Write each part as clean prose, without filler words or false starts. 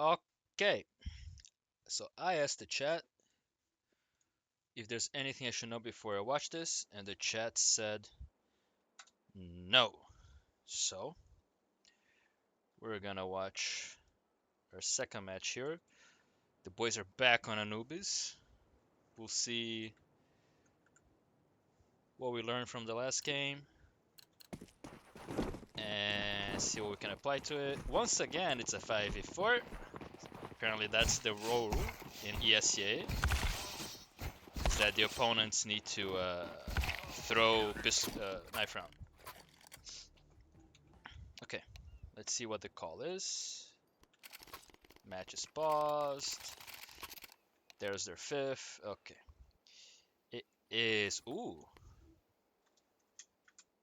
Okay, so I asked the chat if there's anything I should know before I watch this, and the chat said no. So we're gonna watch our second match here. The boys are back on Anubis. We'll see what we learned from the last game and see what we can apply to it. Once again, it's a 5v4. Apparently, that's the rule in ESCA. Is that the opponents need to throw knife round. Okay, let's see what the call is. Match is paused. There's their fifth. Okay. It is. Ooh.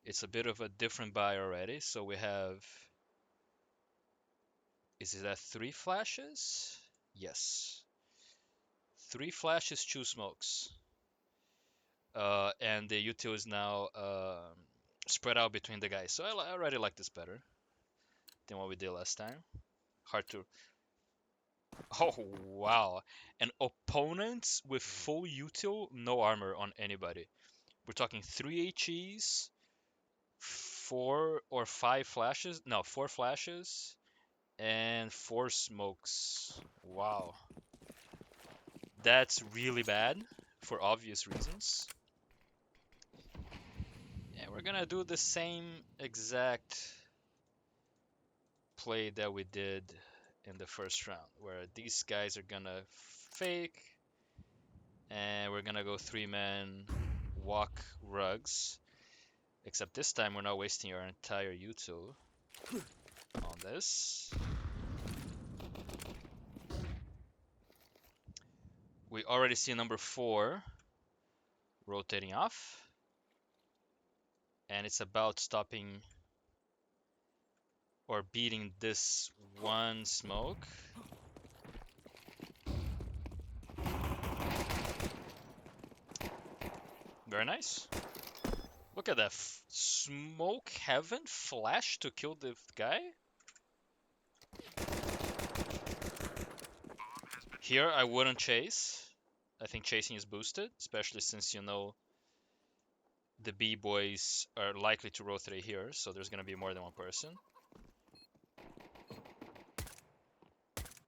It's a bit of a different buy already. So we have. Is it at 3 flashes? Yes. 3 flashes, 2 smokes. And the util is now spread out between the guys. So I already like this better than what we did last time. Hard to. Oh, wow. And opponents with full util, no armor on anybody. We're talking 3 HEs, 4 or 5 flashes. No, 4 flashes and 4 smokes. Wow. That's really bad for obvious reasons. And we're gonna do the same exact play that we did in the first round, where these guys are gonna fake, and we're gonna go 3-man walk rugs. Except this time we're not wasting our entire util on this. We already see number 4 rotating off. And it's about stopping or beating this one smoke. Very nice. Look at that. Smoke heaven flash to kill the guy. Here I wouldn't chase. I think chasing is boosted, especially since you know the B-boys are likely to rotate here, so there's gonna be more than one person.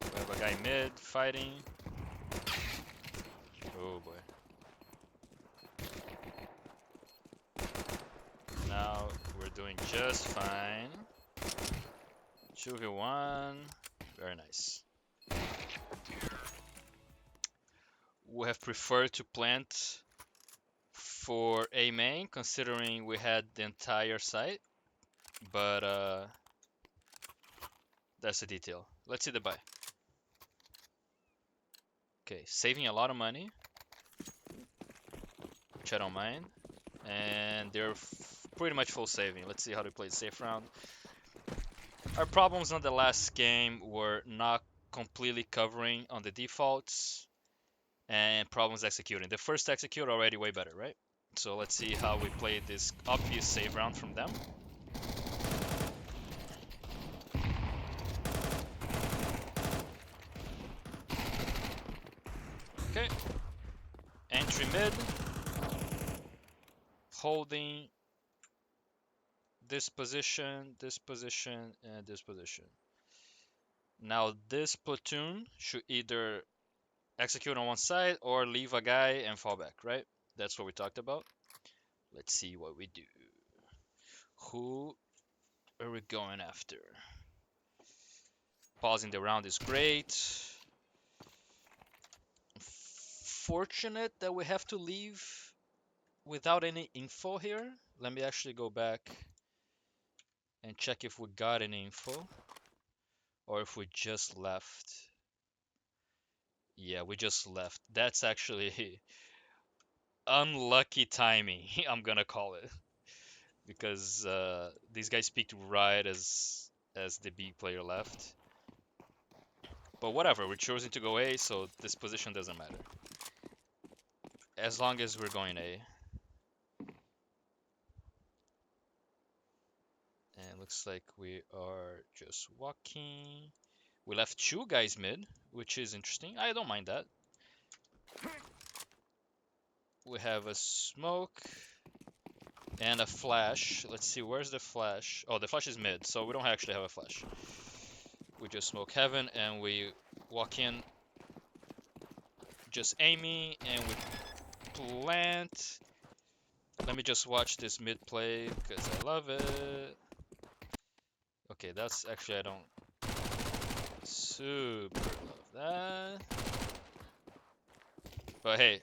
We have a guy mid fighting. Oh boy. Now we're doing just fine. 2v1. Very nice. We have preferred to plant for A main, considering we had the entire site, but that's a detail. Let's see the buy. Okay, saving a lot of money, which I don't mind, and they're pretty much full saving. Let's see how they play the safe round. Our problems on the last game were not completely covering on the defaults, and problems executing. The first execute already way better, right? So let's see how we play this obvious save round from them. Okay. Entry mid. Holding this position, and this position. Now this platoon should either execute on one side or leave a guy and fall back, right? That's what we talked about. Let's see what we do. Who are we going after? Pausing the round is great. Fortunate that we have to leave without any info here. Let me actually go back and check if we got any info or if we just left. Yeah, we just left. That's actually unlucky timing, I'm gonna call it, because these guys peeked right as the B player left. But whatever, we're choosing to go A, so this position doesn't matter. As long as we're going A. And looks like we are just walking. We left 2 guys mid, which is interesting. I don't mind that. We have a smoke and a flash. Let's see, where's the flash? Oh, the flash is mid, so we don't actually have a flash. We just smoke heaven and we walk in, just aiming, and we plant. Let me just watch this mid play because I love it. Okay, that's actually, I don't super love that. But hey,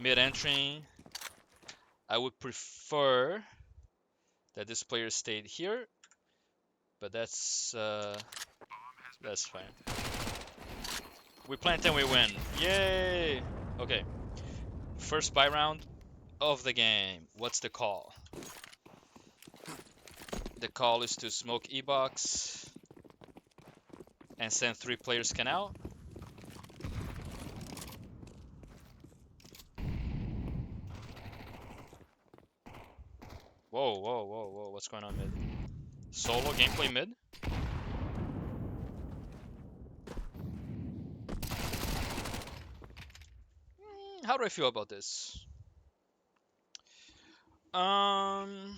mid entering, I would prefer that this player stayed here, but that's fine. We plant and we win. Yay! Okay, first buy round of the game. What's the call? The call is to smoke E-box and send 3 players scan out. Whoa, whoa, whoa, whoa, what's going on mid? Solo gameplay mid? How do I feel about this? Um,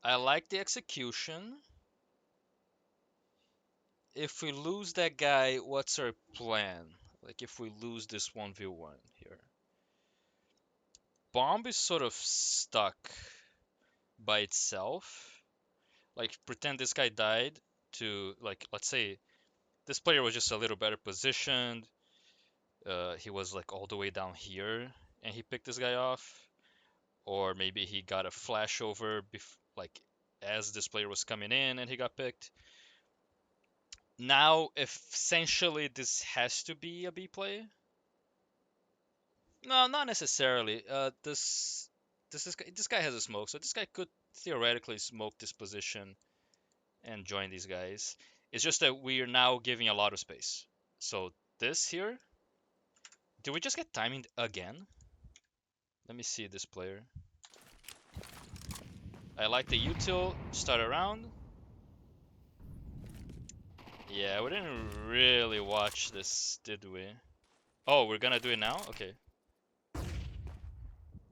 I like the execution. If we lose that guy, what's our plan? Like if we lose this 1v1 here. Bomb is sort of stuck by itself. Like pretend this guy died to, like, let's say this player was just a little better positioned. He was like all the way down here and he picked this guy off. Or maybe he got a flash over like as this player was coming in and he got picked. Now, essentially, this has to be a B play. No, not necessarily. This guy has a smoke, so this guy could theoretically smoke this position and join these guys. It's just that we are now giving a lot of space. So this here, did we just get timing again? Let me see this player. I like the util start around. Yeah, we didn't really watch this, did we? Oh, we're gonna do it now? Okay.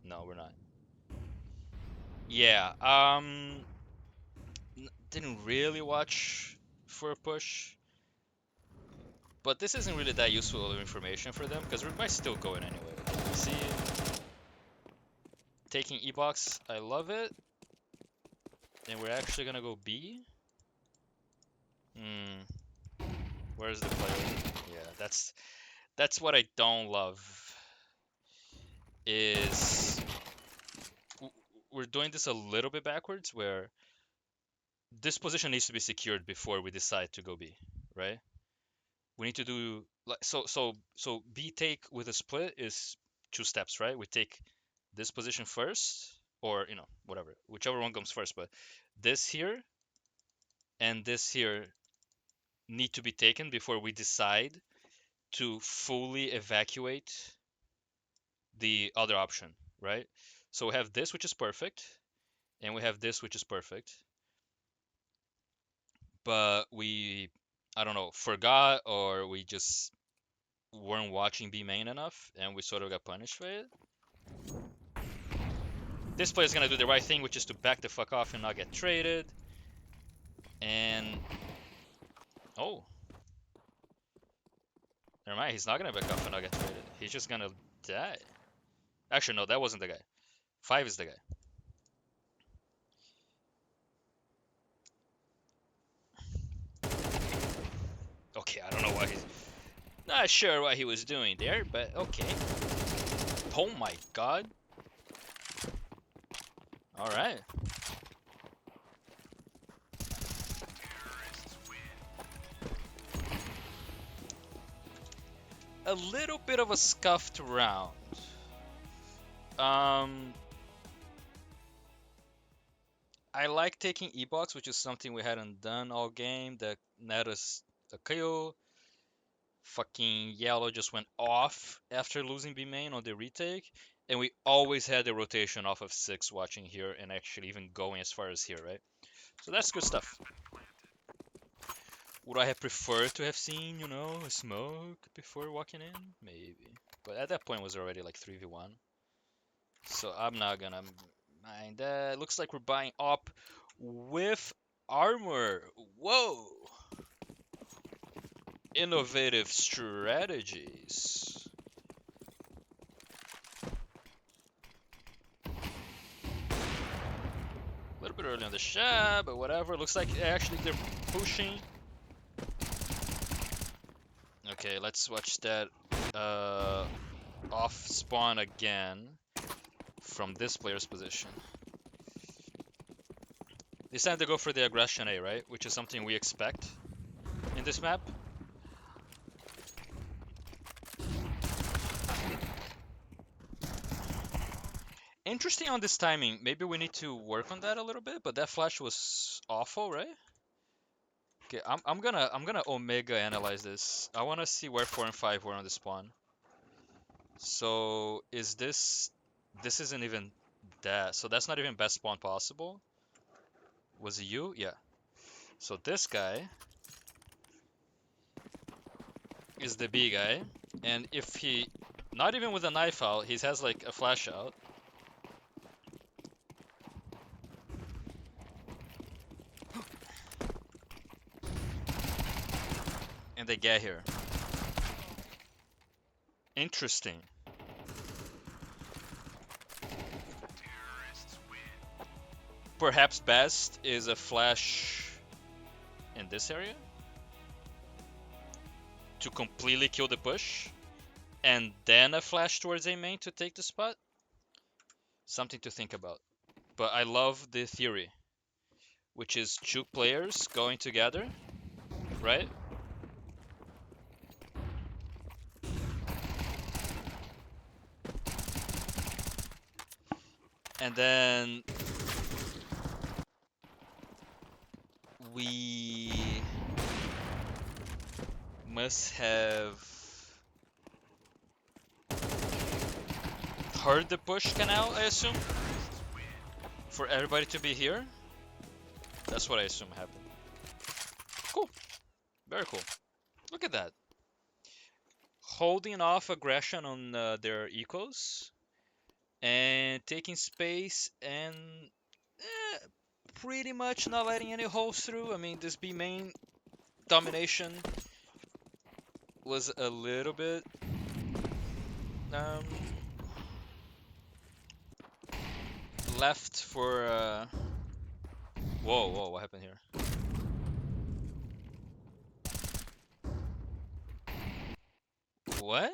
No, we're not. Yeah, didn't really watch for a push. But this isn't really that useful of information for them, because we might still go in anyway. See? Taking E-box, I love it. And we're actually gonna go B? Where's the player? Yeah, that's what I don't love. Is we're doing this a little bit backwards, where this position needs to be secured before we decide to go B, right? We need to do like so B take with a split is 2 steps, right? We take this position first, or whatever, whichever one comes first, but this here and this here need to be taken before we decide to fully evacuate the other option, right? So we have this, which is perfect, and we have this, which is perfect, but we, I don't know, forgot, or we just weren't watching B main enough and we sort of got punished for it. This player's gonna do the right thing, which is to back the fuck off and not get traded. And oh, never mind, he's not gonna back off and not get traded. He's just gonna die. Actually, no, that wasn't the guy. 5 is the guy. Okay, I don't know why he's not sure what he was doing there, but okay. Oh my god. Alright. A little bit of a scuffed round. I like taking E-box, which is something we hadn't done all game, that net us a kill. Fucking yellow just went off after losing B main on the retake, and we always had the rotation off of 6 watching here and actually even going as far as here, right? So that's good stuff. Would I have preferred to have seen, a smoke before walking in? Maybe. But at that point it was already like 3v1. So I'm not gonna mind that. Looks like we're buying up with armor. Whoa! Innovative strategies. A little bit early on the shot, but whatever. Looks like actually they're pushing. Okay, let's watch that off spawn again from this player's position. This time they go for the aggression A, right? Which is something we expect in this map. Interesting on this timing. Maybe we need to work on that a little bit, but that flash was awful, right? Okay, I'm gonna Omega analyze this. I wanna see where 4 and 5 were on the spawn. So is this isn't even that. So that's not even best spawn possible. Was it you? Yeah. So this guy is the B guy, and if he not even with a knife out, he has like a flash out. And they get here. Interesting. Perhaps best is a flash in this area to completely kill the push, and then a flash towards A main to take the spot. Something to think about. But I love the theory, which is two players going together, right? And then we must have heard the push canal, I assume, for everybody to be here. That's what I assume happened. Cool. Very cool. Look at that. Holding off aggression on their ecos and taking space and pretty much not letting any holes through. I mean, this B main domination was a little bit um, left for. Whoa, what happened here? What?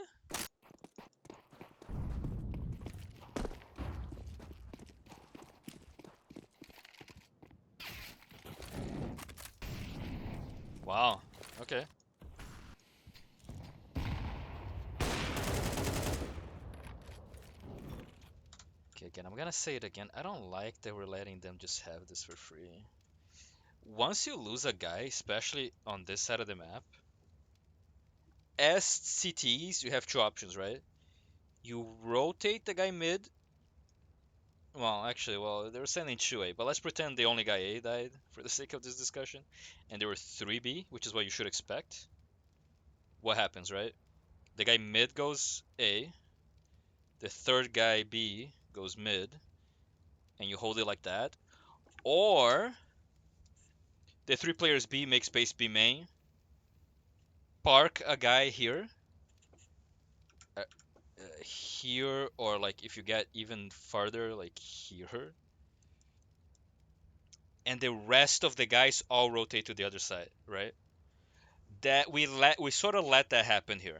Wow. Okay. Okay, again, I'm gonna say it again. I don't like that we're letting them just have this for free. Once you lose a guy, especially on this side of the map, as CTs, you have two options, right? You rotate the guy mid. Well, actually, they were sending 2A, but let's pretend the only guy A died for the sake of this discussion. And there were 3B, which is what you should expect. What happens, right? The guy mid goes A, the third guy B goes mid, and you hold it like that. Or the 3 players B make space B main, park a guy here, here, or like if you get even farther, like here, and the rest of the guys all rotate to the other side, right? That we sort of let that happen here.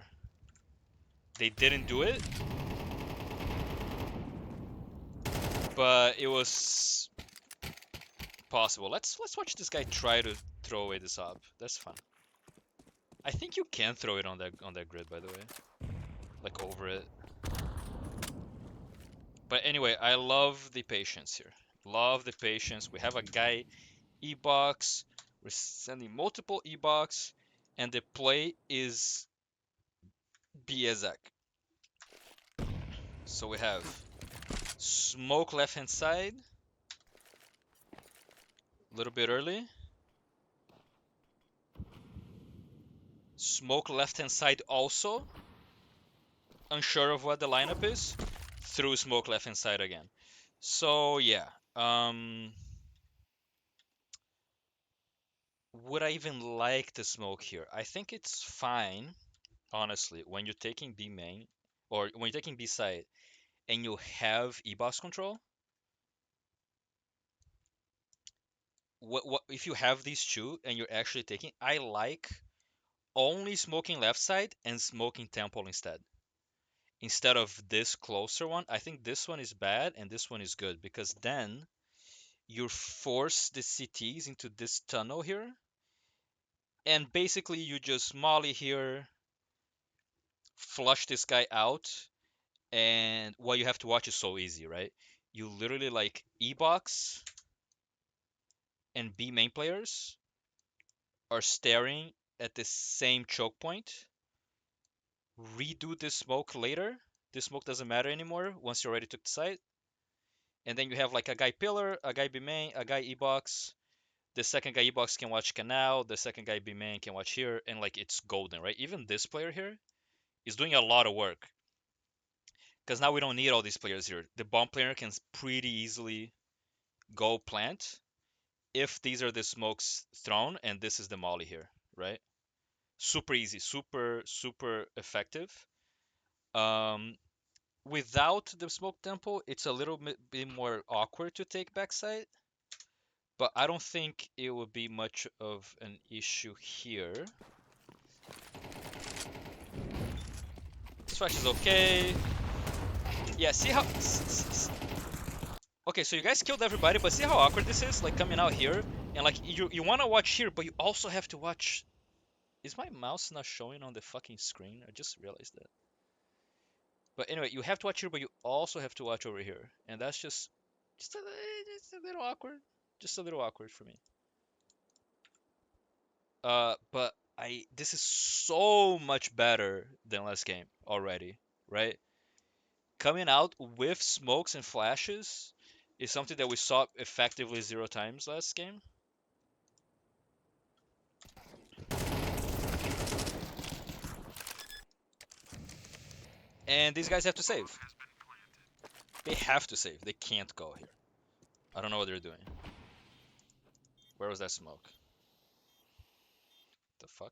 They didn't do it, but it was possible. Let's watch this guy try to throw away this op. That's fun. I think you can throw it on that grid, by the way, like over it. But anyway, I love the patience here. Love the patience. We have a guy E-box. We're sending multiple E-box, and the play is Be exact. So we have smoke left hand side, a little bit early. Smoke left hand side also, unsure of what the lineup is, through smoke left hand side again. So yeah, would I even like to smoke here? I think it's fine, honestly, when you're taking B main, or when you're taking B side, and you have E-box control. What if you have these two and you're actually taking? I like only smoking left side and smoking temple instead of this closer one. I think this one is bad and this one is good because then you force the CTs into this tunnel here, and basically you just molly here, flush this guy out, and what you have to watch is so easy, right? You literally like E-box and B main players are staring at the same choke point. Redo this smoke later. This smoke doesn't matter anymore once you already took the site. And then you have like a guy pillar, a guy B main, a guy E-box. The second guy E-box can watch canal. The second guy B main can watch here, and like it's golden, right? Even this player here is doing a lot of work because now we don't need all these players here. The bomb player can pretty easily go plant if these are the smokes thrown and this is the molly here, right? Super easy, super effective. Um, Without the smoke temple, it's a little bit more awkward to take backside, but I don't think it would be much of an issue here. This flash is okay. Yeah, see how... Okay, so you guys killed everybody, but see how awkward this is? Like, coming out here, and like, you want to watch here, but you also have to watch... Is my mouse not showing on the fucking screen? I just realized that. But anyway, you have to watch here, but you also have to watch over here. And that's just a little awkward. Just a little awkward for me. But this is so much better than last game already, right? Coming out with smokes and flashes is something that we saw effectively 0 times last game. And these guys have to save. They have to save. They can't go here. I don't know what they're doing. Where was that smoke? The fuck?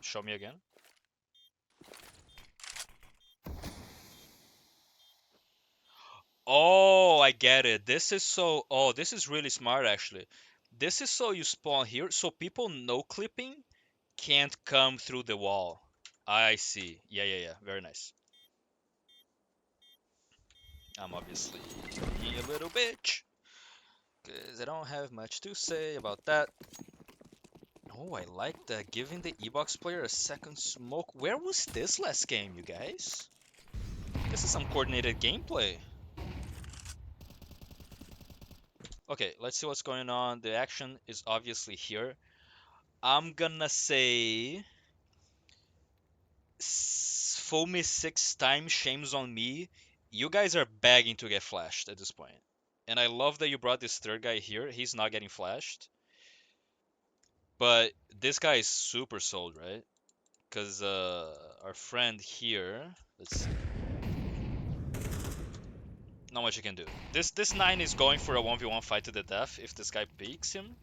Show me again. Oh, I get it. This is so... Oh, this is really smart, actually. This is so you spawn here, so people no clipping can't come through the wall. I see. Yeah. Very nice. I'm obviously being a little bitch, because I don't have much to say about that. Oh, I like that. Giving the E-box player a second smoke. Where was this last game, you guys? This is some coordinated gameplay. Okay, let's see what's going on. The action is obviously here. I'm gonna say... Fool me 6 times, shames on me. You guys are begging to get flashed at this point. And I love that you brought this third guy here. He's not getting flashed. But this guy is super sold, right? Because our friend here... Let's see. Not much you can do. This 9 is going for a 1v1 fight to the death if this guy peeks him.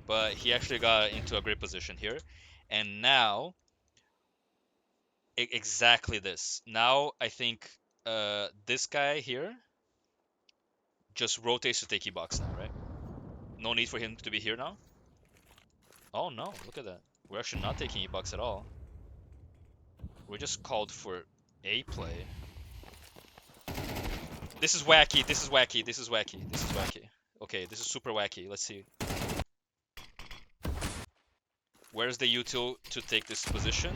But he actually got into a great position here. And now... Exactly this. Now I think this guy here just rotates to take E-box now, right? No need for him to be here now. Oh no, look at that. We're actually not taking E-box at all. We're just called for A play. This is wacky, this is wacky, this is wacky, this is wacky. Okay, this is super wacky. Let's see. Where's the util to take this position?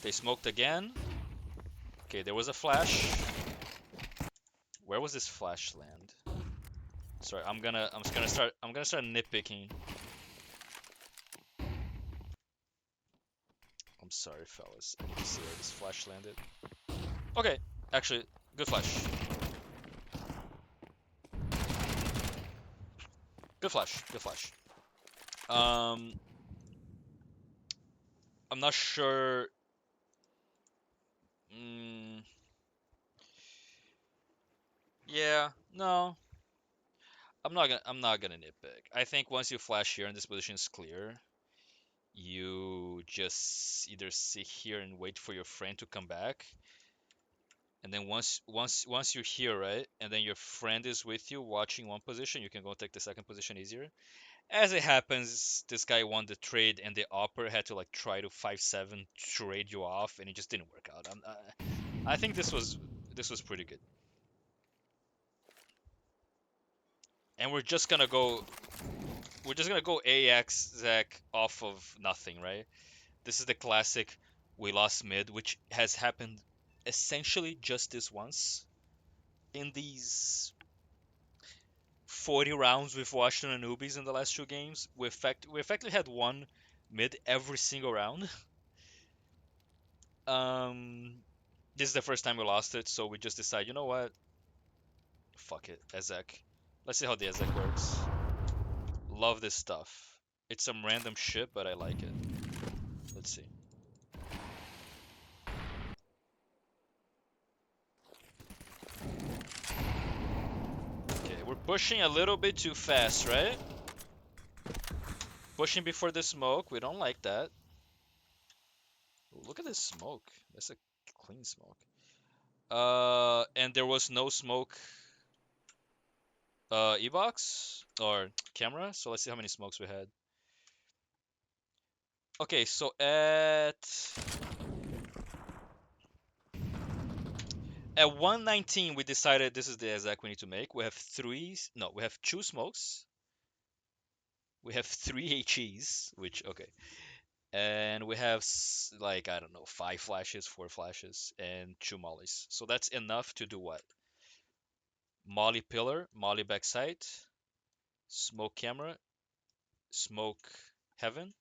They smoked again. Okay, there was a flash. Where was this flash land? Sorry, I'm gonna start nitpicking. I'm sorry, fellas. I need to see where this flash landed. Okay, actually, good flash. Good flash. Good flash. I'm not sure. Mm, yeah, no. I'm not gonna nitpick. I think once you flash here and this position is clear, you just either sit here and wait for your friend to come back, and then once you're here, right, and then your friend is with you watching one position, you can go take the second position easier. As it happens, this guy won the trade, and the opera had to like try to 5-7 trade you off, and it just didn't work out. I think this was pretty good, and we're just gonna go AX Zach off of nothing, right? This is the classic we lost mid, which has happened essentially just this once in these 40 rounds we've watched on Anubis in the last two games. We effectively had one mid every single round. Um, this is the first time we lost it, so we just decided, you know what? Fuck it, Ezek. Let's see how the Ezek works. Love this stuff. It's some random shit, but I like it. Let's see. Okay, we're pushing a little bit too fast, right? Pushing before the smoke. We don't like that. Ooh, look at this smoke. That's a clean smoke. And there was no smoke E-box or camera. So let's see how many smokes we had. Okay, so at 119 we decided this is the exact we need to make. We have we have two smokes. We have three HEs, which okay. And we have like I don't know, 5 flashes, 4 flashes, and 2 mollies. So that's enough to do what? Molly pillar, molly backside, smoke camera, smoke heaven,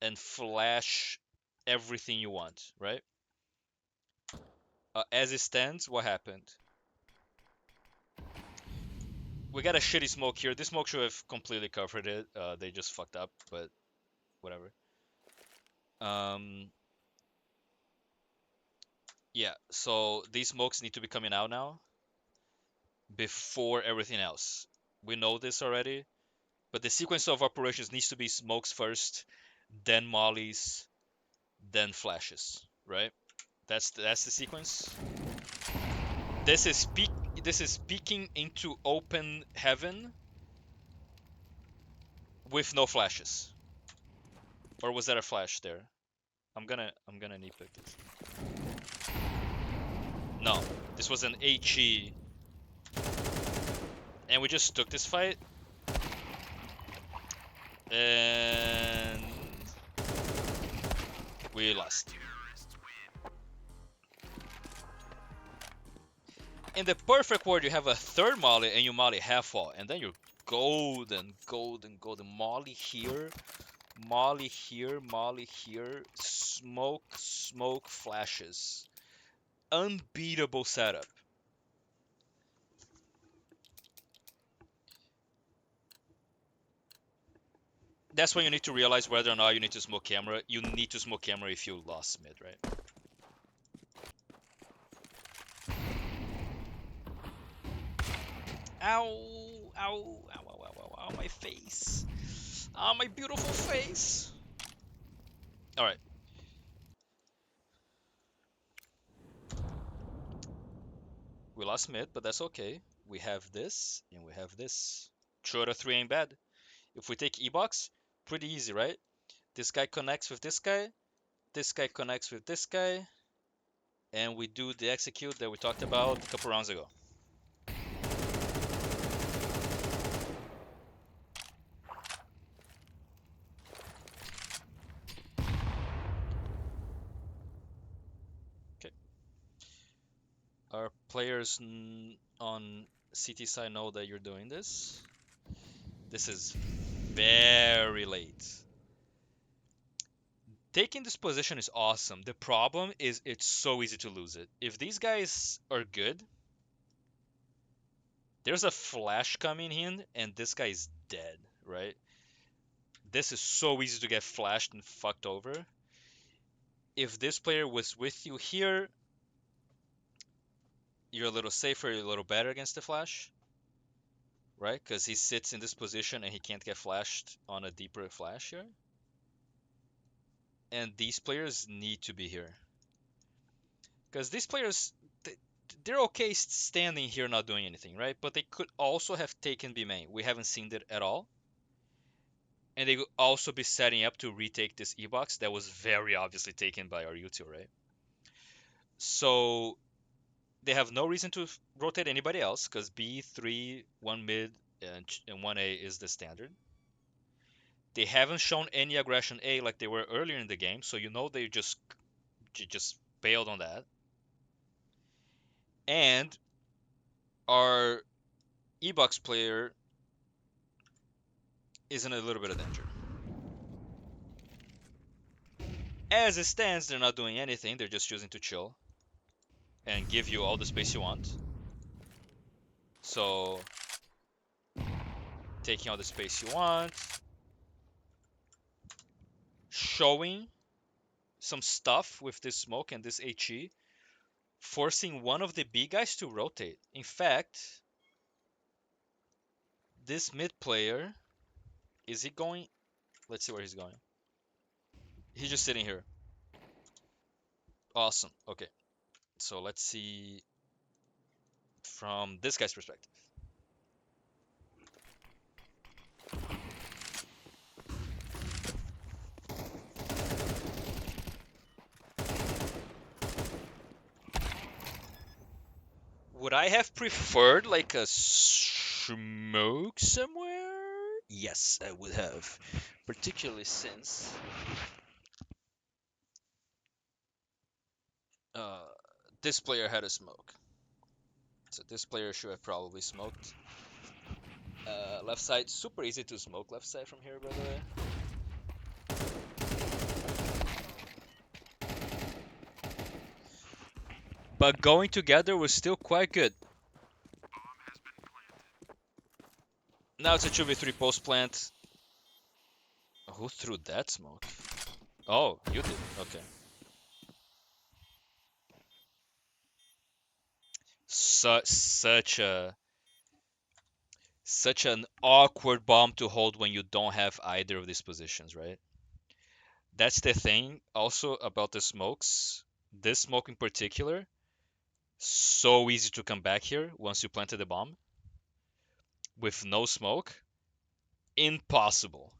and flash everything you want, right? As it stands, what happened? We got a shitty smoke here. This smoke should have completely covered it. They just fucked up, but whatever. Um, yeah, so these smokes need to be coming out now before everything else. We know this already, but the sequence of operations needs to be smokes first, then mollies, then flashes, right? That's the sequence. This is peeking into open heaven with no flashes. Or was that a flash there? I'm gonna nitpick this. No, this was an HE, and we just took this fight, and we lost. In the perfect world, you have a third molly and you molly half wall, and then you're golden, golden, golden. Molly here, molly here, molly here. Smoke, smoke, flashes. Unbeatable setup. That's when you need to realize whether or not you need to smoke camera. You need to smoke camera if you lost mid, right? Ow, ow, ow, ow, ow, ow, ow, my face. Ah, my beautiful face. All right. We lost mid, but that's okay. We have this, and we have this. 2 out of 3 ain't bad. If we take E-box, pretty easy, right? This guy connects with this guy connects with this guy, and we do the execute that we talked about a couple rounds ago. Okay. Our players on CT side know that you're doing this. This is very late. Taking this position is awesome. The problem is it's so easy to lose it. If these guys are good, there's a flash coming in and this guy is dead, right? This is so easy to get flashed and fucked over. If this player was with you here, you're a little safer, you're a little better against the flash, right? Because he sits in this position and he can't get flashed on a deeper flash here. And these players need to be here. Because these players, they're okay standing here not doing anything, right? But they could also have taken B main. We haven't seen it at all. And they could also be setting up to retake this E-box that was very obviously taken by our U2, right? So they have no reason to rotate anybody else because B3, 1 mid, and 1A is the standard. They haven't shown any aggression A like they were earlier in the game, so you know they just bailed on that. And our E-box player is in a little bit of danger. As it stands, they're not doing anything. They're just choosing to chill and give you all the space you want. So, taking all the space you want, showing some stuff with this smoke and this HE, forcing one of the B guys to rotate. In fact, this mid player, is he going? Let's see where he's going. He's just sitting here. Awesome. Okay. So let's see from this guy's perspective. Would I have preferred like a smoke somewhere? Yes, I would have. Particularly since uh, this player had a smoke. So this player should have probably smoked. Left side, super easy to smoke left side from here, by the way. But going together was still quite good. Now it's a 2v3 post plant. Who threw that smoke? Oh, you did. Okay. Such an awkward bomb to hold when you don't have either of these positions, right? That's the thing also about the smokes. This smoke in particular, so easy to come back here once you planted the bomb. With no smoke, impossible.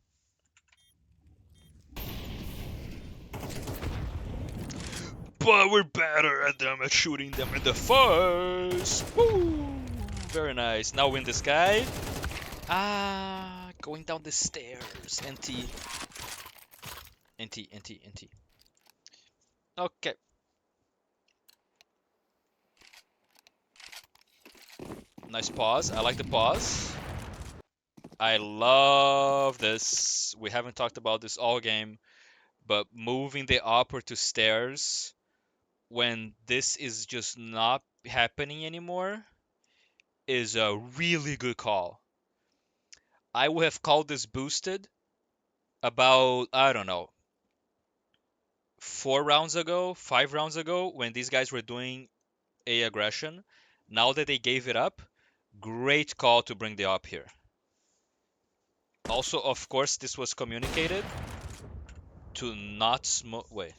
But we're better at them at shooting them in the face. Woo! Very nice. Now win this guy. Ah, going down the stairs. NT. NT, NT, NT. Okay. Nice pause. I like the pause. I love this. We haven't talked about this all game, but moving the upper to stairs when this is just not happening anymore is a really good call. I would have called this boosted about, I don't know, 4 rounds ago, 5 rounds ago, when these guys were doing A aggression. Now that they gave it up, great call to bring the up here. Also, of course, this was communicated to not smoke. Wait.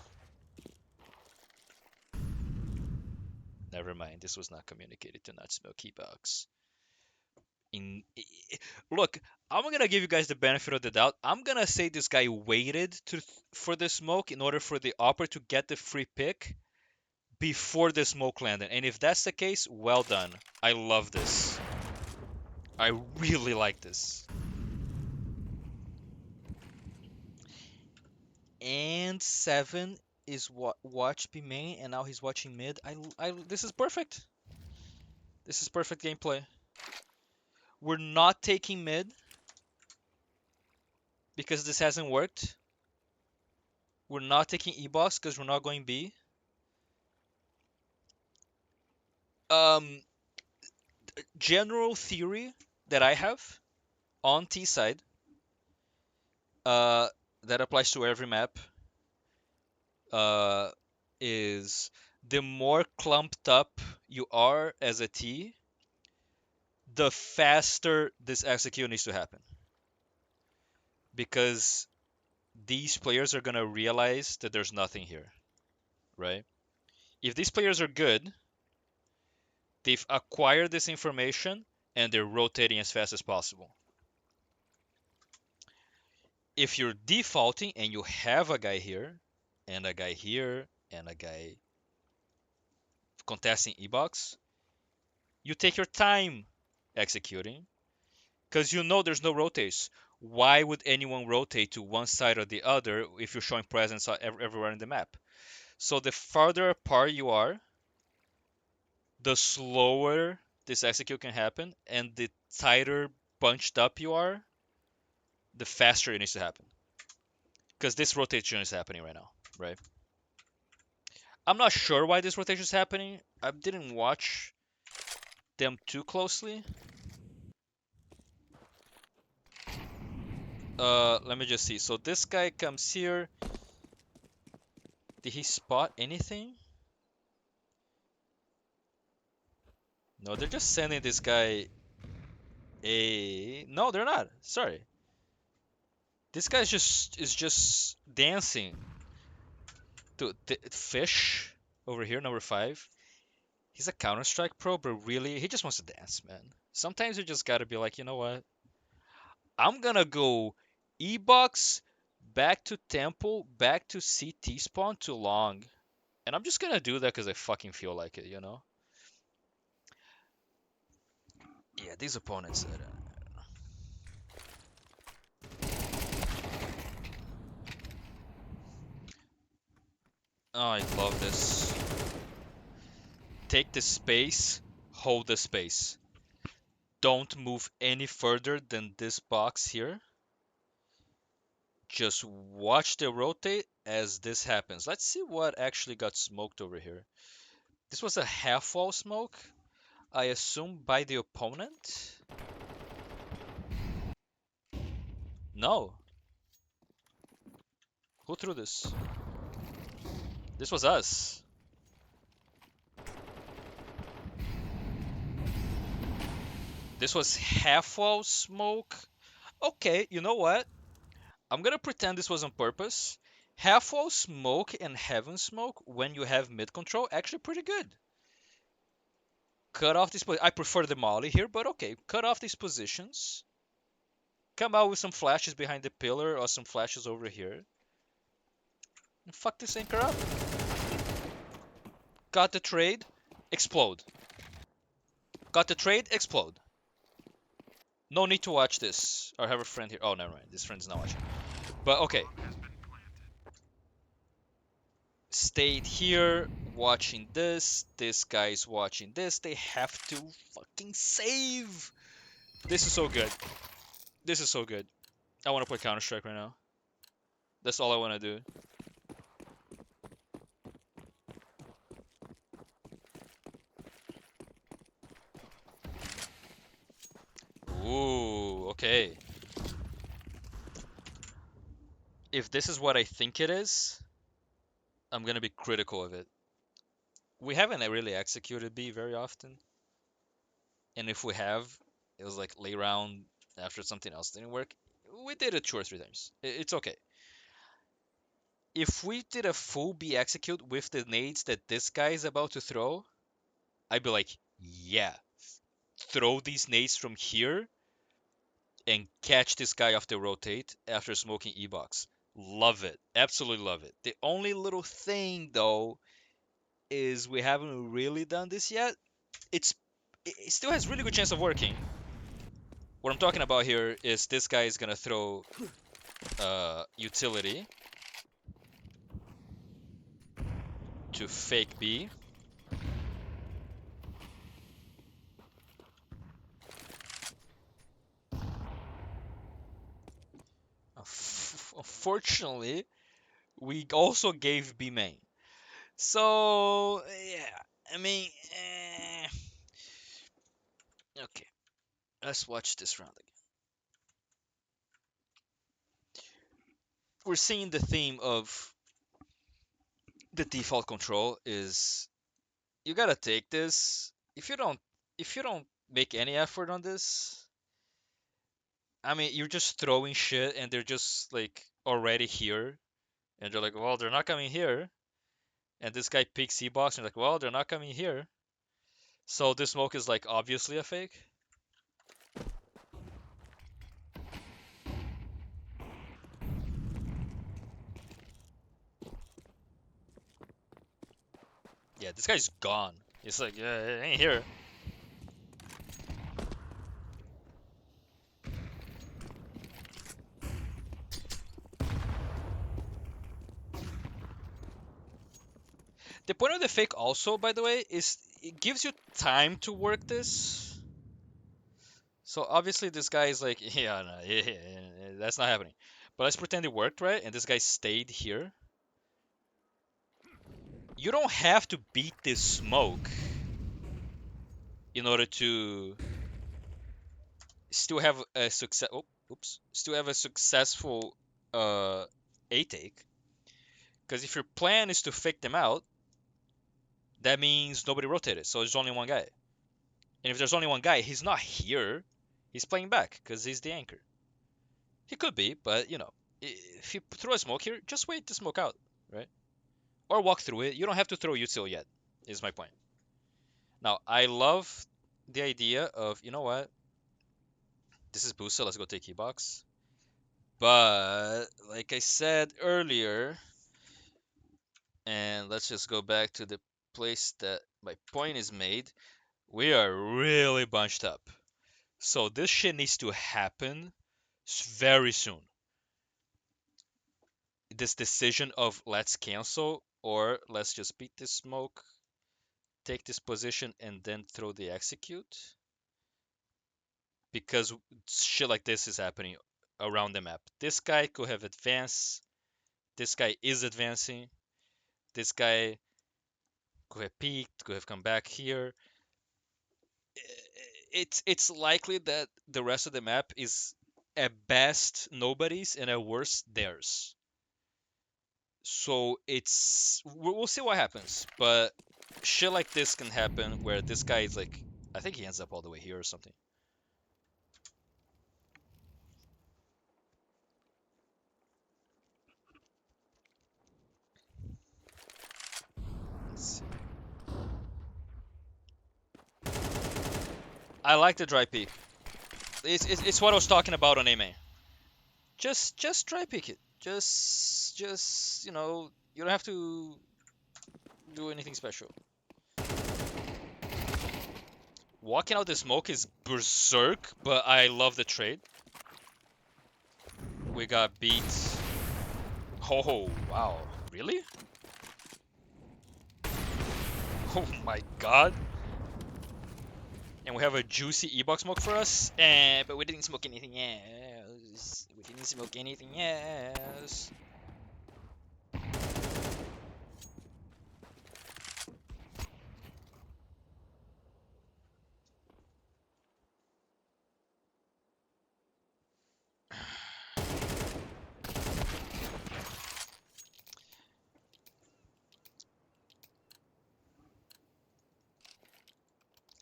Never mind. This was not communicated to not smoke key box. Look, I'm gonna give you guys the benefit of the doubt. I'm gonna say this guy waited for the smoke in order for the upper to get the free pick before the smoke landed. And if that's the case, well done. I love this. I really like this. And 7 is what watch B main, and now he's watching mid. This is perfect. This is perfect gameplay. We're not taking mid because this hasn't worked. We're not taking E-box because we're not going B. Um, General theory that I have on T side, uh, that applies to every map, uh, is the more clumped up you are as a T, the faster this execute needs to happen. Because these players are gonna realize that there's nothing here, right? If these players are good, they've acquired this information and they're rotating as fast as possible. If you're defaulting and you have a guy here, and a guy here, and a guy contesting E-box, you take your time executing because you know there's no rotates. Why would anyone rotate to one side or the other if you're showing presence everywhere in the map? So the farther apart you are, the slower this execute can happen, and the tighter bunched up you are, the faster it needs to happen. Because this rotation is happening right now, right? I'm not sure why this rotation is happening. I didn't watch them too closely. Let me just see. So this guy comes here. Did he spot anything? No, they're just sending this guy a. No, they're not. Sorry. This guy is just dancing. To fish over here, number 5. He's a Counter-Strike pro, but really, he just wants to dance, man. Sometimes you just gotta be like, you know what? I'm gonna go E-box, back to Temple, back to CT spawn to long. And I'm just gonna do that because I fucking feel like it, you know? Yeah, these opponents. Oh, I love this. Take the space, hold the space. Don't move any further than this box here. Just watch the rotate as this happens. Let's see what actually got smoked over here. This was a half wall smoke, I assume by the opponent? No. Who threw this? This was us. This was half wall smoke. Okay, you know what? I'm gonna pretend this was on purpose. Half wall smoke and heaven smoke when you have mid control actually pretty good. Cut off these. I prefer the molly here, but okay. Cut off these positions. Come out with some flashes behind the pillar or some flashes over here. And fuck this anchor up. Got the trade. Explode. Got the trade. Explode. No need to watch this. Or have a friend here. Oh, never mind. This friend's not watching. But okay. Stayed here watching this. This guy's watching this. They have to fucking save. This is so good. This is so good. I want to play Counter-Strike right now. That's all I want to do. Ooh, okay. If this is what I think it is, I'm gonna be critical of it. We haven't really executed B very often, and if we have, it was like late round after something else didn't work. We did it 2 or 3 times. It's okay. If we did a full B execute with the nades that this guy is about to throw, I'd be like, yeah, throw these nades from here and catch this guy off the rotate after smoking E-box. Love it. Absolutely love it. The only little thing though is we haven't really done this yet. It still has really good chance of working. What I'm talking about here is this guy is gonna throw utility to fake B. Unfortunately, We also gave B main. So yeah, I mean, okay. Let's watch this round again. We're seeing the theme of the default control is you gotta take this. If you don't make any effort on this, I mean, you're just throwing shit and they're just like already here, and you're like, well, they're not coming here. And this guy picks C-box, and you're like, well, they're not coming here. So this smoke is like obviously a fake. Yeah, this guy's gone. It's like, yeah, it ain't here. The point of the fake also, by the way, is it gives you time to work this. So obviously this guy is like, yeah, no, yeah, that's not happening. But let's pretend it worked, right? And this guy stayed here. You don't have to beat this smoke in order to still have a success. Oh, oops, still have a successful A take. Because if your plan is to fake them out, that means nobody rotated, so there's only one guy. And if there's only one guy, he's not here. He's playing back because he's the anchor. He could be, but you know, if you throw a smoke here, just wait to smoke out, right? Or walk through it. You don't have to throw util yet. Is my point. Now I love the idea of, you know what? This is Booster. Let's go take keybox. But like I said earlier, and let's just go back to the place that my point is made. We are really bunched up. So this shit needs to happen very soon. This decision of let's cancel or let's just beat this smoke, take this position, and then throw the execute. Because shit like this is happening around the map. This guy could have advanced. This guy is advancing. This guy could have peeked, could have come back here. It's likely that the rest of the map is at best nobody's and at worst theirs. So we'll see what happens, but shit like this can happen where this guy is like, I think he ends up all the way here or something. Let's see. I like the dry peek. It's what I was talking about on A-main. Just dry peek it. Just you know, you don't have to do anything special. Walking out the smoke is berserk, but I love the trade. We got beat. Oh, wow. Really? Oh my god. And we have a juicy E-box smoke for us. But we didn't smoke anything else. We didn't smoke anything else.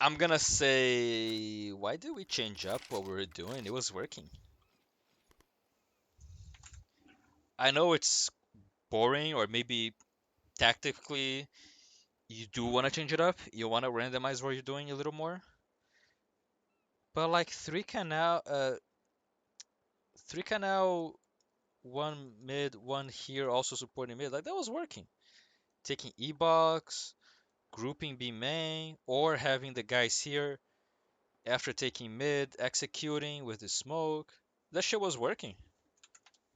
I'm gonna say, why did we change up what we were doing? It was working. I know it's boring, or maybe tactically you do want to change it up. You want to randomize what you're doing a little more. But like three canal, one mid, one here, also supporting mid. Like that was working. Taking E-box, grouping B main, or having the guys here after taking mid, executing with the smoke. That shit was working.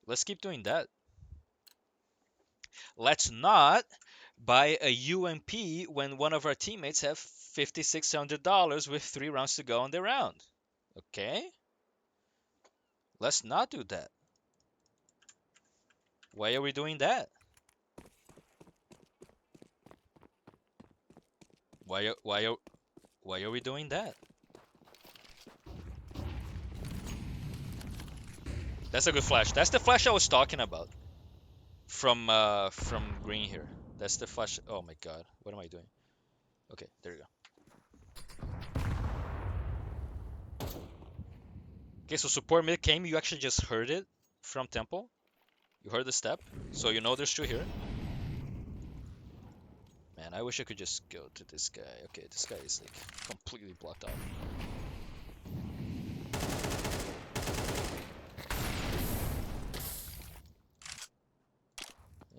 Let's keep doing that. Let's not buy a UMP when one of our teammates have $5,600 with 3 rounds to go on the round. Okay? Let's not do that. Why are we doing that? Why are we doing that? That's a good flash. That's the flash I was talking about. From green here. That's the flash. Oh my god. What am I doing? Okay, there you go. Okay, so support mid came. You actually just heard it from temple. You heard the step, so you know there's two here. Man, I wish I could just go to this guy. Okay, this guy is like completely blocked off.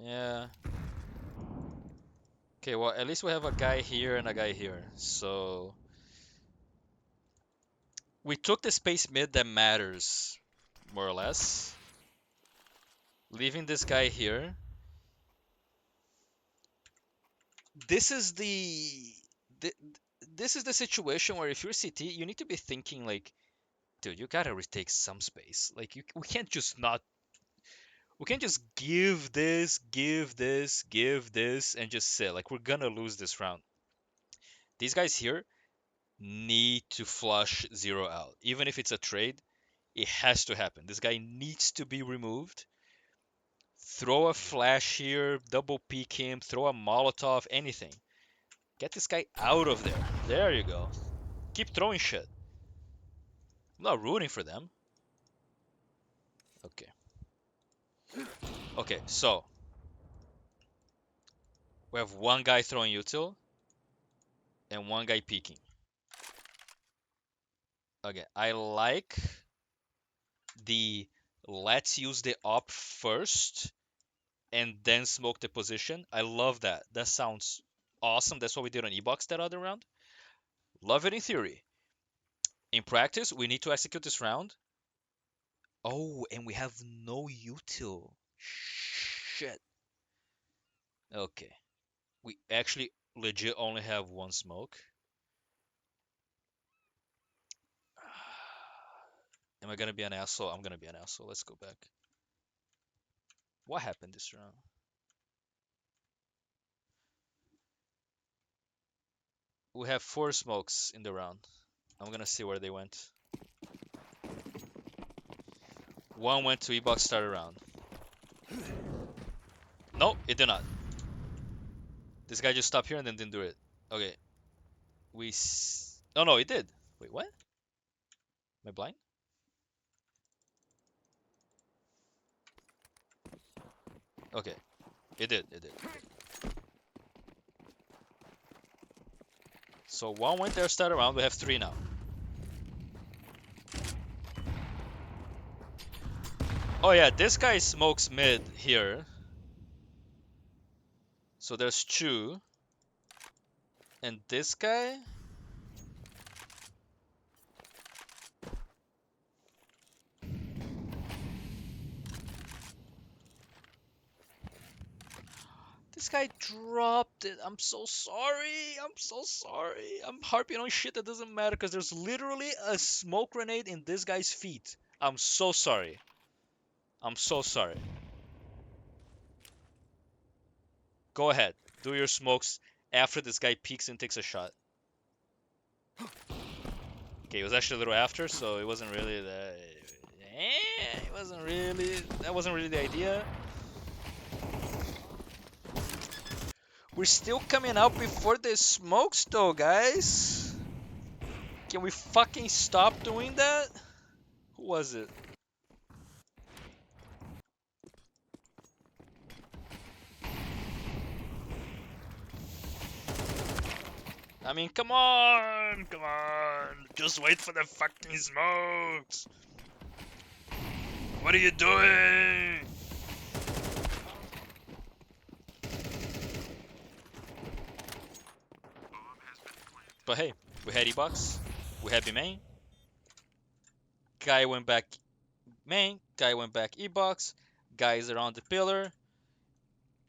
Yeah. Okay, well, at least we have a guy here and a guy here. So we took the space mid that matters, more or less. Leaving this guy here. This is the this is the situation where if you're CT, you need to be thinking like, dude, you gotta retake some space. Like we can't just give this, give this, give this, and just sit. Like we're gonna lose this round. These guys here need to flush zero out. Even if it's a trade, it has to happen. This guy needs to be removed. Throw a flash here, double peek him, throw a Molotov, anything. Get this guy out of there. There you go. Keep throwing shit. I'm not rooting for them. Okay. Okay, so we have one guy throwing util and one guy peeking. Okay, I like the let's use the op first and then smoke the position. I love that. That sounds awesome. That's what we did on E-Box that other round. Love it in theory. In practice, we need to execute this round. Oh, and we have no util. Shit. Okay. We actually legit only have one smoke. Am I gonna be an asshole? I'm gonna be an asshole. Let's go back. What happened this round? We have 4 smokes in the round. I'm gonna see where they went. One went to E-Box start round. Nope, it did not. This guy just stopped here and then didn't do it. Okay. Oh no, it did. Wait, what? Am I blind? Okay. It did. It did. So one went there, start around. We have 3 now. Oh yeah, this guy smokes mid here. So there's 2. And this guy? This guy dropped it. I'm so sorry. I'm so sorry. I'm harping on shit that doesn't matter because there's literally a smoke grenade in this guy's feet. I'm so sorry. I'm so sorry. Go ahead. Do your smokes after this guy peeks and takes a shot. Okay, it was actually a little after, so it wasn't really the... it wasn't really... That wasn't really the idea. We're still coming out before the smokes though, guys. Can we fucking stop doing that? Who was it? I mean, come on! Come on! Just wait for the fucking smokes! What are you doing? But hey, we had E-Box. We had B main. Guy went back main. Guy went back E-Box. Guys around the pillar.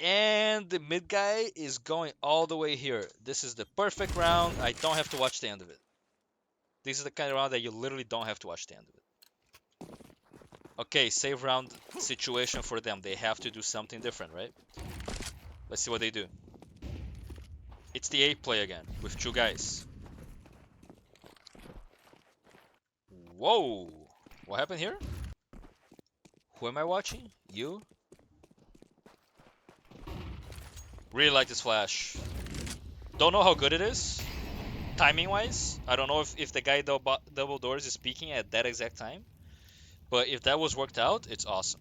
And the mid guy is going all the way here. This is the perfect round. I don't have to watch the end of it. This is the kind of round that you literally don't have to watch the end of it. Okay, save round situation for them. They have to do something different, right? Let's see what they do. It's the A play again with two guys. Whoa! What happened here? Who am I watching? You? Really like this flash. Don't know how good it is. Timing wise, I don't know if the guy double doors is peeking at that exact time. But if that was worked out, it's awesome.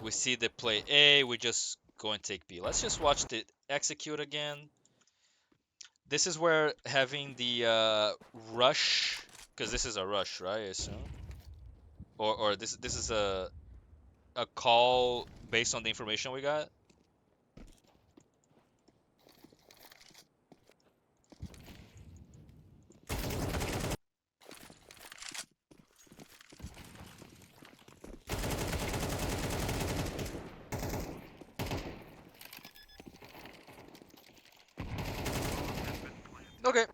We see the play A, we just go and take B. Let's just watch the execute again. This is where having the rush, because this is a rush, right? I assume, or this is a call based on the information we got. Okay,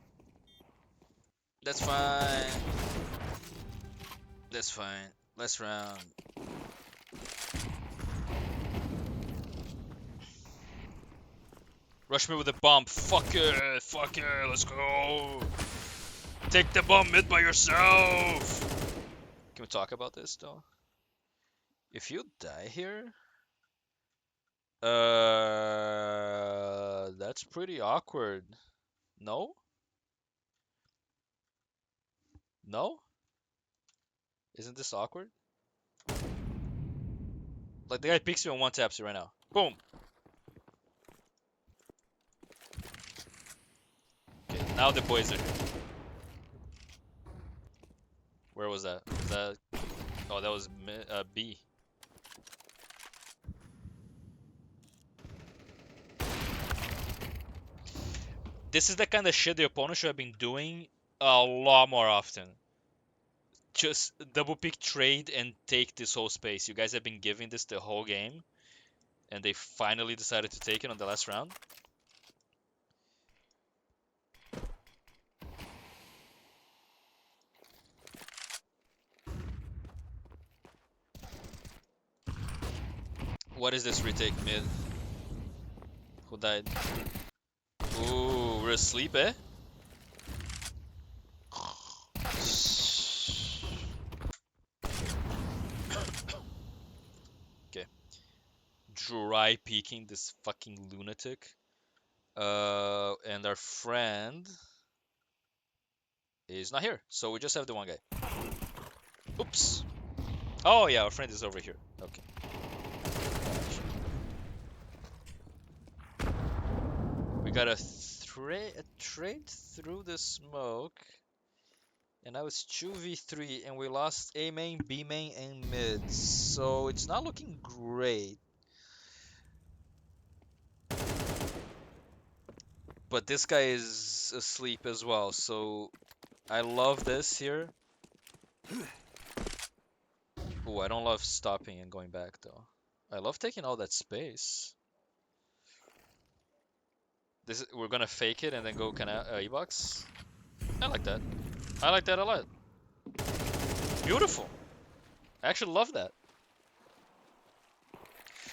that's fine. That's fine. Last round. Rush me with a bomb. Fuck it. Fuck it. Let's go. Take the bomb mid by yourself. Can we talk about this though? If you die here, that's pretty awkward. No? No? Isn't this awkward? Like the guy picks you on one taps you right now. Boom. Okay, now the boys are here. Where was that? Was that? Oh, that was B. This is the kind of shit the opponent should have been doing a lot more often. Just double pick trade and take this whole space. You guys have been giving this the whole game, and they finally decided to take it on the last round. What is this retake mid? Who died? Ooh, we're asleep, eh? Okay. Dry peeking this fucking lunatic. And our friend is not here, so we just have the one guy. Oops. Oh yeah, our friend is over here. Okay. We got a trade through the smoke. And now it's 2v3 and we lost A main, B main, and mid. So it's not looking great. But this guy is asleep as well, so I love this here. Oh, I don't love stopping and going back though. I love taking all that space. We're gonna fake it and then go kind of E-box. I like that. I like that a lot. Beautiful. I actually love that.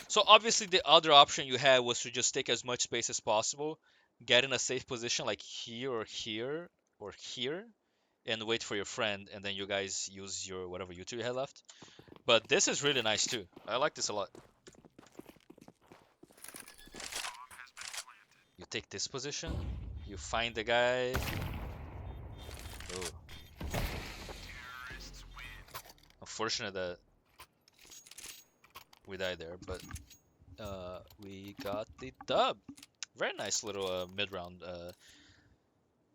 So obviously the other option you had was to just take as much space as possible, get in a safe position like here or here or here, and wait for your friend, and then you guys use your whatever U2 you had left. But this is really nice too. I like this a lot. You take this position, you find the guy. Oh. Unfortunate that we died there, but we got the dub. Very nice little mid-round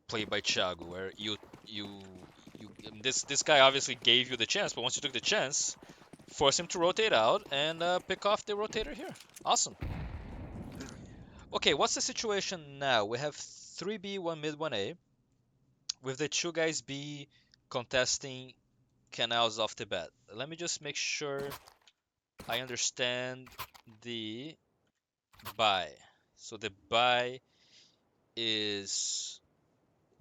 play by Thiago, where this guy obviously gave you the chance, but once you took the chance, force him to rotate out and pick off the rotator here. Awesome. Okay, what's the situation now? We have 3B, 1 mid, 1A, with the two guys B contesting canals off the bat. Let me just make sure I understand the buy. So the buy is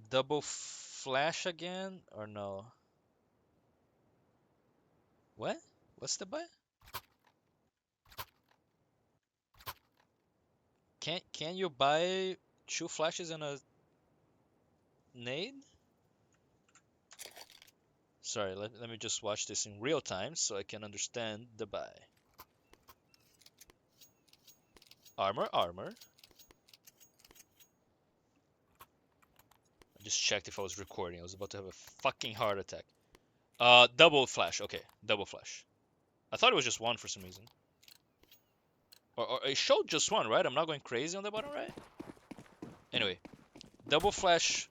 double flash again or no? What? What's the buy? Can you buy 2 flashes and a nade? Sorry, let me just watch this in real time so I can understand the buy. Armor, armor. I just checked if I was recording. I was about to have a fucking heart attack. Double flash. Okay, double flash. I thought it was just one for some reason. Or it showed just one, right? I'm not going crazy on the bottom right? Anyway, double flash.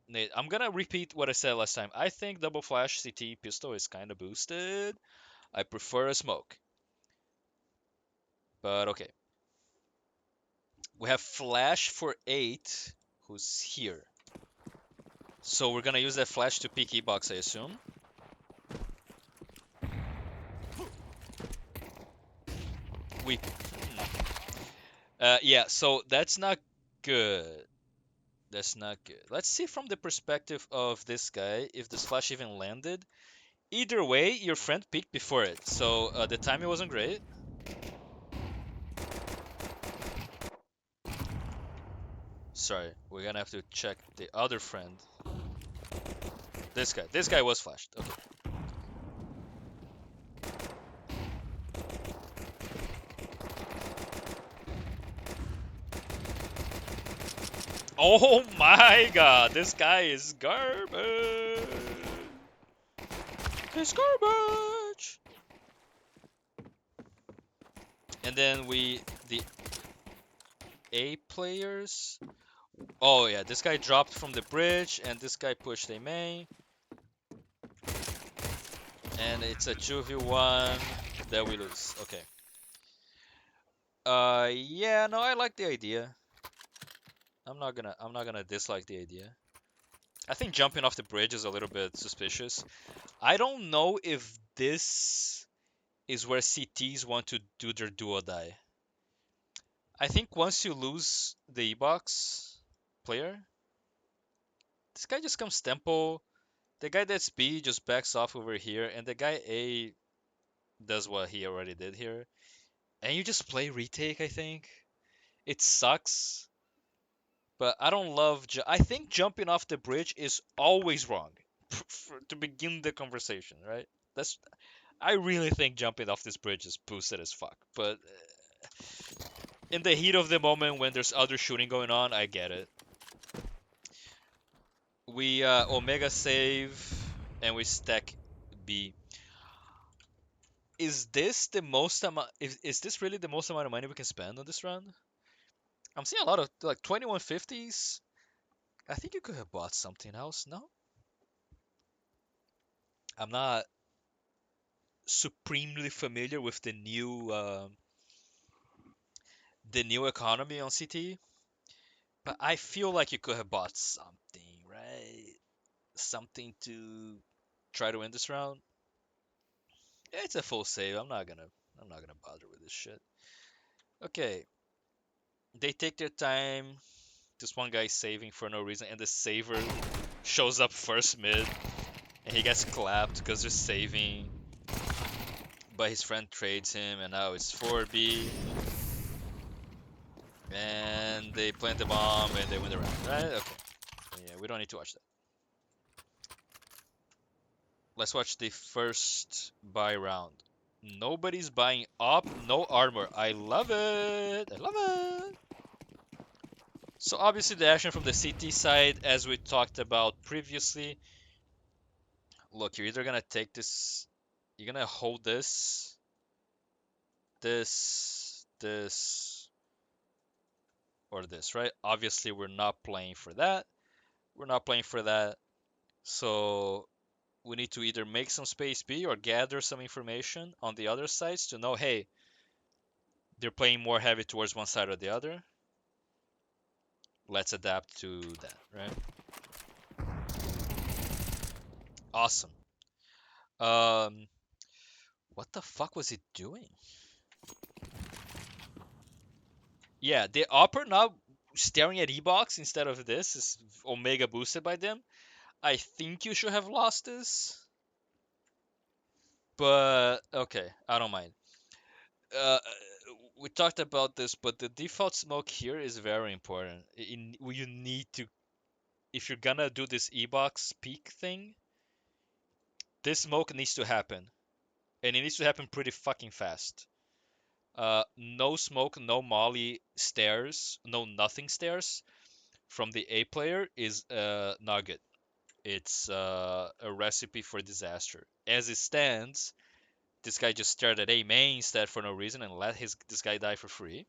Nade. I'm gonna repeat what I said last time. I think double flash CT pistol is kind of boosted. I prefer a smoke. But okay. We have flash for 8, who's here. So we're gonna use that flash to peek E-box, I assume. We... yeah, so that's not good. That's not good. Let's see from the perspective of this guy if this flash even landed. Either way, your friend peeked before it, so the timing wasn't great. Sorry, we're gonna have to check the other friend. This guy. This guy was flashed. Okay. Oh my god, this guy is garbage. He's garbage. And then the A players. Oh yeah, this guy dropped from the bridge, and this guy pushed a main. And it's a 2v1 that we lose. Okay. Yeah, no, I like the idea. I'm not gonna dislike the idea. I think jumping off the bridge is a little bit suspicious. I don't know if this is where CTs want to do their do or die. I think once you lose the E-box player, this guy just comes tempo. The guy that's B just backs off over here, and the guy A does what he already did here. And you just play retake, I think. It sucks, but I don't love. I think jumping off the bridge is always wrong to begin the conversation, right? That's. I really think jumping off this bridge is boosted as fuck, but in the heat of the moment when there's other shooting going on, I get it. We Omega save and we stack B. Is this the most amount? Is this really the most amount of money we can spend on this run? I'm seeing a lot of like 2150s. I think you could have bought something else. No, I'm not supremely familiar with the new economy on CT, but I feel like you could have bought something, right? Something to try to win this round. Yeah, it's a full save. I'm not gonna bother with this shit. Okay, they take their time. This one guy saving for no reason, and the saver shows up first mid, and he gets clapped because they're saving. But his friend trades him, and now it's 4B. And they plant the bomb, and they win the round, right? Okay. Yeah, we don't need to watch that. Let's watch the first buy round. Nobody's buying up, no armor. I love it. I love it. So obviously the action from the CT side, as we talked about previously. Look, you're either gonna take this, you're gonna hold this, this, or this, right? Obviously we're not playing for that. We're not playing for that. So we need to either make some space B or gather some information on the other sides to know, hey, they're playing more heavy towards one side or the other. Let's adapt to that, right? Awesome. What the fuck was he doing? Yeah, the upper now staring at E-box instead of this is Omega boosted by them. I think you should have lost this. But okay, I don't mind. Uh, we talked about this, but the default smoke here is very important. You need to, if you're gonna do this E-box peak thing, this smoke needs to happen, and it needs to happen pretty fucking fast. No smoke, no molly stairs, no nothing stairs from the A player is not good. It's a recipe for disaster. As it stands, this guy just stared at A main instead for no reason and let this guy die for free.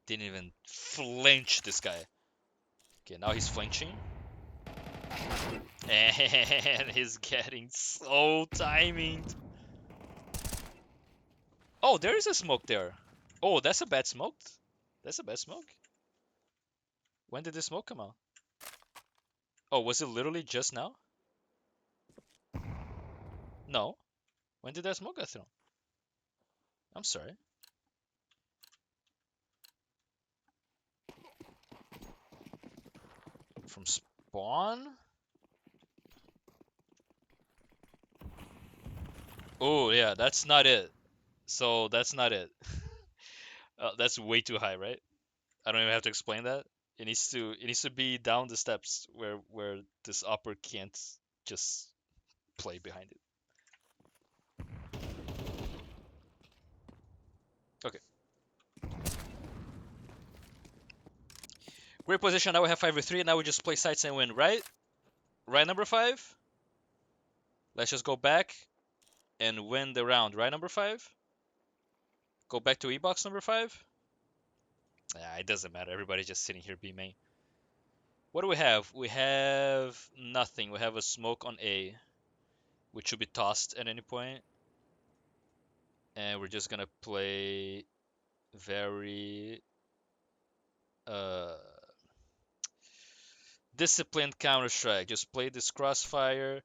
Didn't even flinch, this guy. Okay, now he's flinching. And he's getting so timinged. Oh, there is a smoke there. Oh, that's a bad smoke. That's a bad smoke. When did the smoke come out? Oh, was it literally just now? No. When did that smoke get thrown? I'm sorry. From spawn? Oh, yeah, that's not it. So that's not it. That's way too high, right? I don't even have to explain that. It needs to be down the steps where this upper can't just play behind it. Okay. Great position. Now we have 5v3. Now we just play sites and win, right? Right, number 5? Let's just go back and win the round, right, number 5? Go back to E-box number 5? Yeah, it doesn't matter. Everybody's just sitting here B main. What do we have? We have nothing. We have a smoke on A, which should be tossed at any point. And we're just gonna play very disciplined Counter-Strike. Just play this crossfire.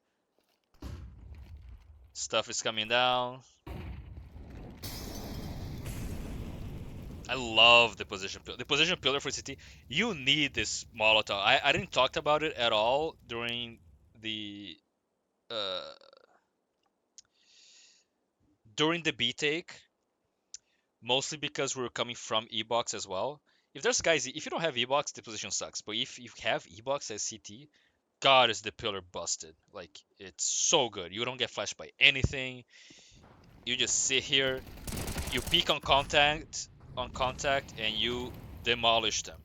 Stuff is coming down. I love the position pillar. The position pillar for CT. You need this Molotov. I didn't talk about it at all uh during the B take, mostly because we're coming from E-box as well. If you don't have E-box, the position sucks. But if you have E-box as CT, God, is the pillar busted. Like, it's so good. You don't get flashed by anything. You just sit here, you peek on contact, and you demolish them.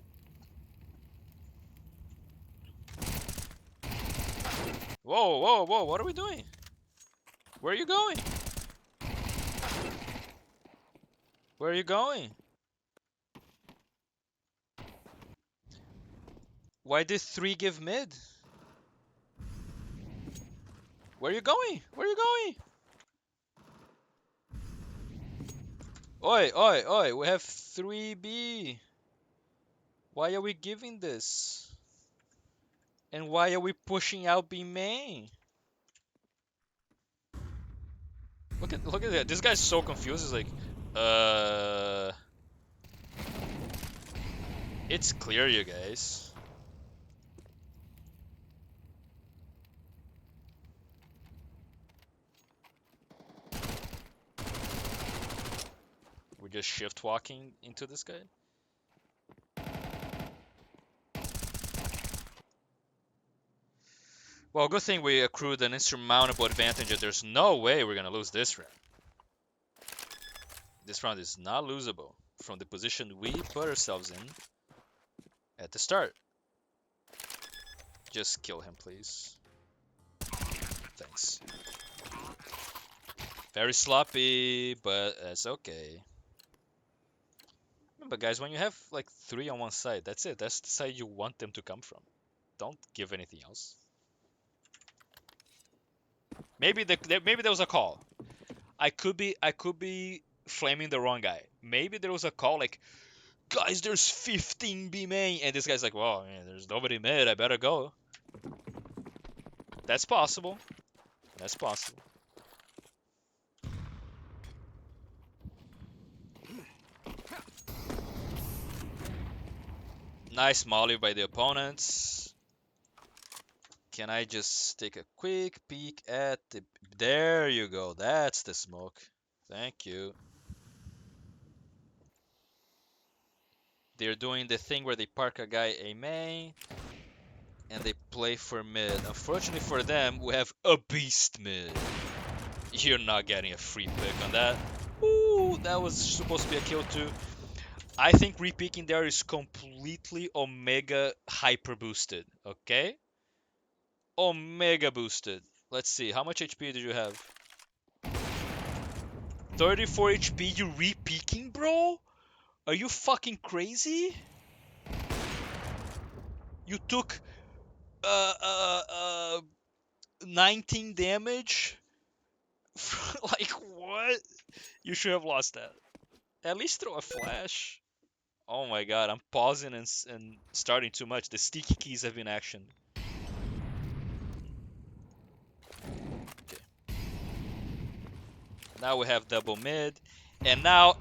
Whoa, whoa, whoa! What are we doing? Where are you going? Where are you going? Why did 3 give mid? Where are you going? Where are you going? Oi, oi, oi! We have 3B. Why are we giving this? And why are we pushing out B main? Look at that. This guy's so confused. He's like, it's clear, you guys. We're just shift walking into this guy. Well, good thing we accrued an insurmountable advantage, and there's no way we're gonna lose this round. This round is not losable from the position we put ourselves in at the start. Just kill him, please. Thanks. Very sloppy, but that's okay. Remember, guys, when you have like 3 on one side, that's it. That's the side you want them to come from. Don't give anything else. Maybe there was a call. I could be flaming the wrong guy. Maybe there was a call like, guys, there's 15 B main, and this guy's like, well, man, there's nobody mid. I better go. That's possible. That's possible. Nice molly by the opponents. Can I just take a quick peek at the... There you go. That's the smoke. Thank you. They're doing the thing where they park a guy A main and they play for mid. Unfortunately for them, we have a beast mid. You're not getting a free pick on that. Ooh, that was supposed to be a kill too. I think re-peeking there is completely Omega hyper boosted, okay? Omega boosted. Let's see, how much HP did you have? 34 HP, you re-peeking, bro? Are you fucking crazy? You took uh, uh, uh, 19 damage? Like, what? You should have lost that. At least throw a flash. Oh my god, I'm pausing and starting too much. The sticky keys have been actioned. Okay. Now we have double mid. And now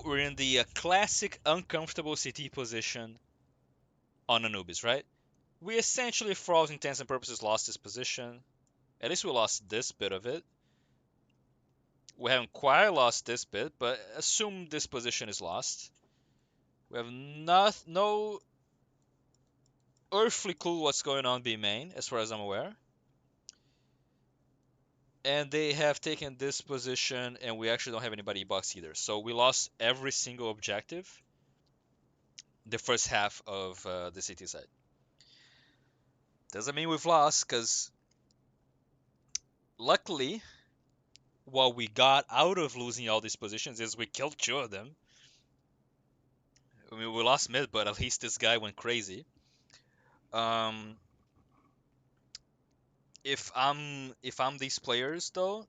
we're in the classic uncomfortable CT position on Anubis, right? We essentially, for all intents and purposes, lost this position. At least we lost this bit of it. We haven't quite lost this bit, but assume this position is lost. We have no earthly clue what's going on B main, as far as I'm aware. And they have taken this position, and we actually don't have anybody box either. So we lost every single objective the first half of the city side. Doesn't mean we've lost, because luckily, what we got out of losing all these positions is we killed two of them. I mean, we lost mid, but at least this guy went crazy. Um, if I'm these players though,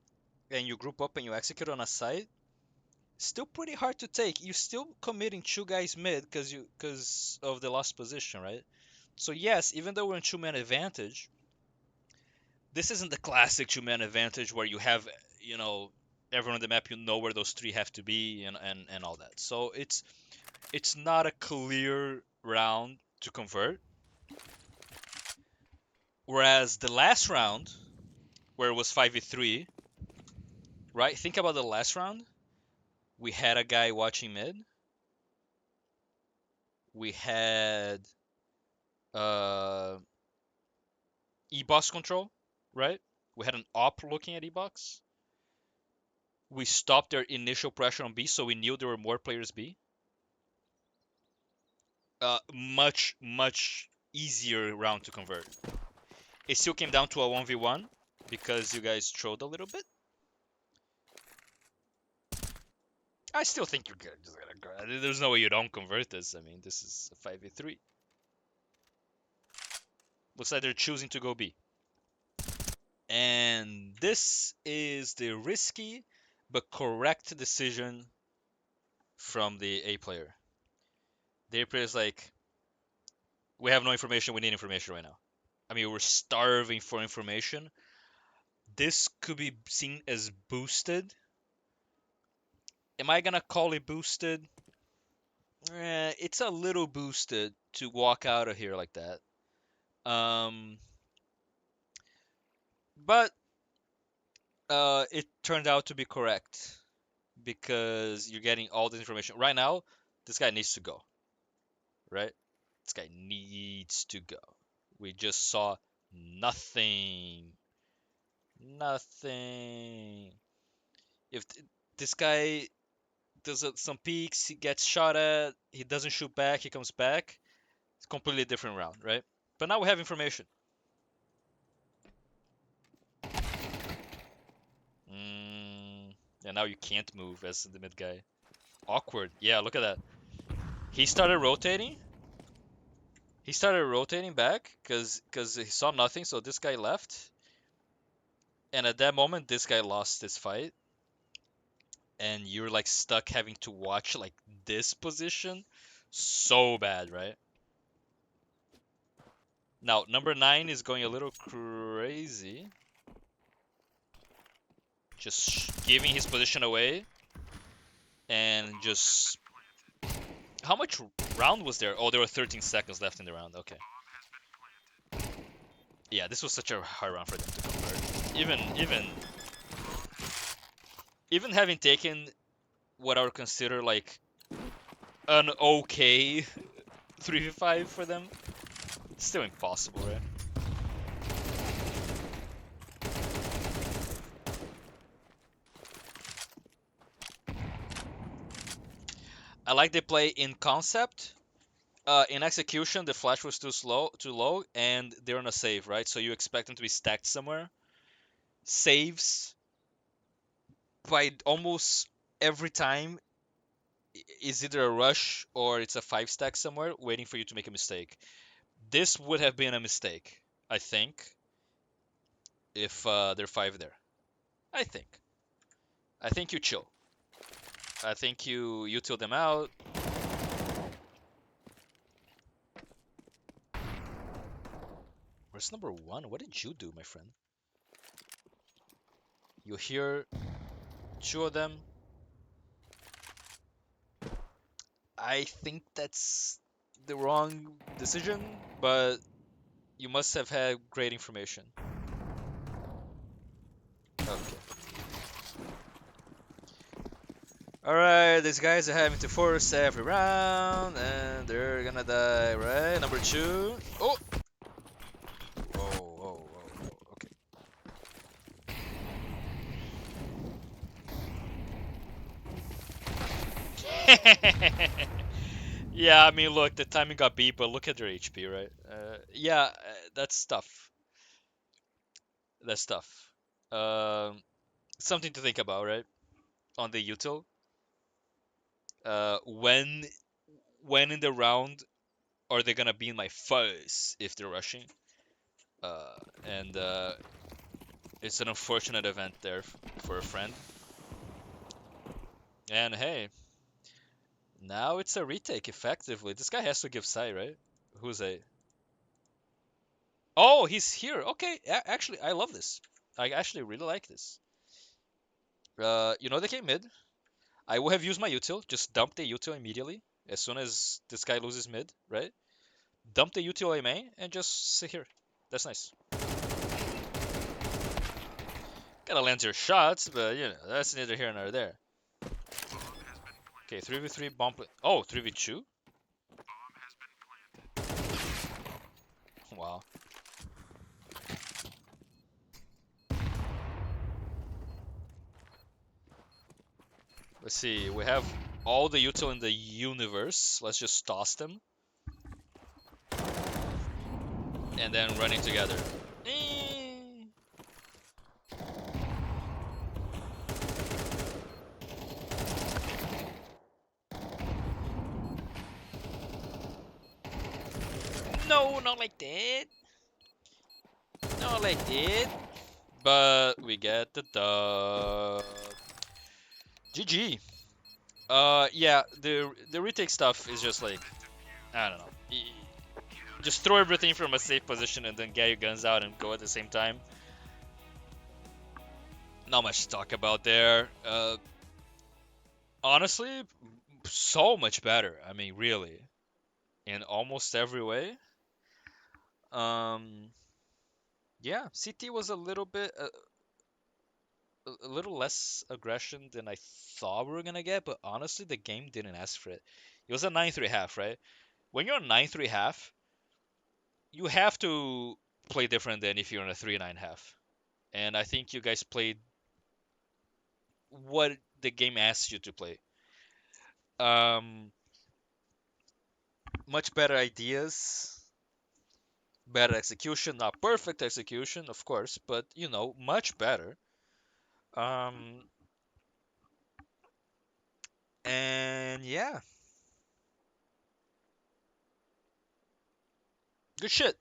and you group up and you execute on a site, still pretty hard to take. You're still committing two guys mid because of the last position, right? So yes, even though we're in two-man advantage, this isn't the classic two-man advantage where you have, you know, everyone on the map, you know where those three have to be and all that. So it's not a clear round to convert. Whereas the last round, where it was 5v3, right? Think about the last round. We had a guy watching mid. We had uh, E-box control, right? We had an op looking at E-box. We stopped their initial pressure on B, so we knew there were more players B. Much easier round to convert. It still came down to a 1v1 because you guys trolled a little bit. I still think you're good. There's no way you don't convert this. I mean, this is a 5v3. Looks like they're choosing to go B. And this is the risky but correct decision from the A player. The A player is like, we have no information, we need information right now. I mean, we're starving for information. This could be seen as boosted. Am I gonna call it boosted? It's a little boosted to walk out of here like that. But it turned out to be correct because you're getting all the information. Right now, this guy needs to go. Right? This guy needs to go. We just saw nothing. Nothing. If this guy does some peeks, he gets shot at, he doesn't shoot back, he comes back. It's a completely different round, right? But now we have information. And now you can't move as the mid guy. Awkward. Yeah, look at that. He started rotating. He started rotating back because he saw nothing, so this guy left. And at that moment, this guy lost this fight. And you're like stuck having to watch like this position. So bad, right? Now, number 9 is going a little crazy. Just giving his position away. And just... How much round was there? Oh, there were 13 seconds left in the round. Okay. Yeah, this was such a hard round for them to convert. even having taken what I would consider like an okay 3v5 for them, it's still impossible, right? I like they play in concept. In execution, the flash was too low, and they're on a save, right? So you expect them to be stacked somewhere. Saves by almost every time is either a rush or it's a 5 stack somewhere waiting for you to make a mistake. This would have been a mistake, I think, if they're 5 there. I think. I think you chill. I think you tilt them out. Where's number 1? What did you do, my friend? You hear 2 of them. I think that's the wrong decision, but you must have had great information. Okay. Alright, these guys are having to force every round, and they're gonna die, right? Number 2. Oh! Whoa, whoa, whoa, whoa. Okay. Yeah, I mean, look, the timing got beat, but look at their HP, right? Yeah, that's tough. That's tough. Um, Something to think about, right? On the util. When in the round are they gonna be in my fuzz if they're rushing? Uh, and it's an unfortunate event there for a friend. And hey, now it's a retake effectively. This guy has to give side, right? Who's a? Oh, he's here. Okay, actually, I love this. I actually really like this. They came mid. I will have used my util. Just dump the util immediately as soon as this guy loses mid, right? Dump the util A main and just sit here. That's nice. Gotta land your shots, but that's neither here nor there. Okay, 3v3 bomb. Oh, 3v2? Wow. Let's see. We have all the util in the universe. Let's just toss them. And then running together. Eh. No, not like that. Not like that. But we get the dub. GG. Yeah, the retake stuff is just like, I don't know. Just throw everything from a safe position and then get your guns out and go at the same time. Not much to talk about there. Honestly, so much better. I mean, really, in almost every way. Um, yeah, CT was a little less aggression than I thought we were gonna get, but honestly, the game didn't ask for it. It was a 9-3 half, right? When you're on 9-3 half, you have to play different than if you're on a 3-9 half. And I think you guys played what the game asks you to play. Um, Much better ideas, better execution, not perfect execution, of course, but much better. Um, and yeah, good shit.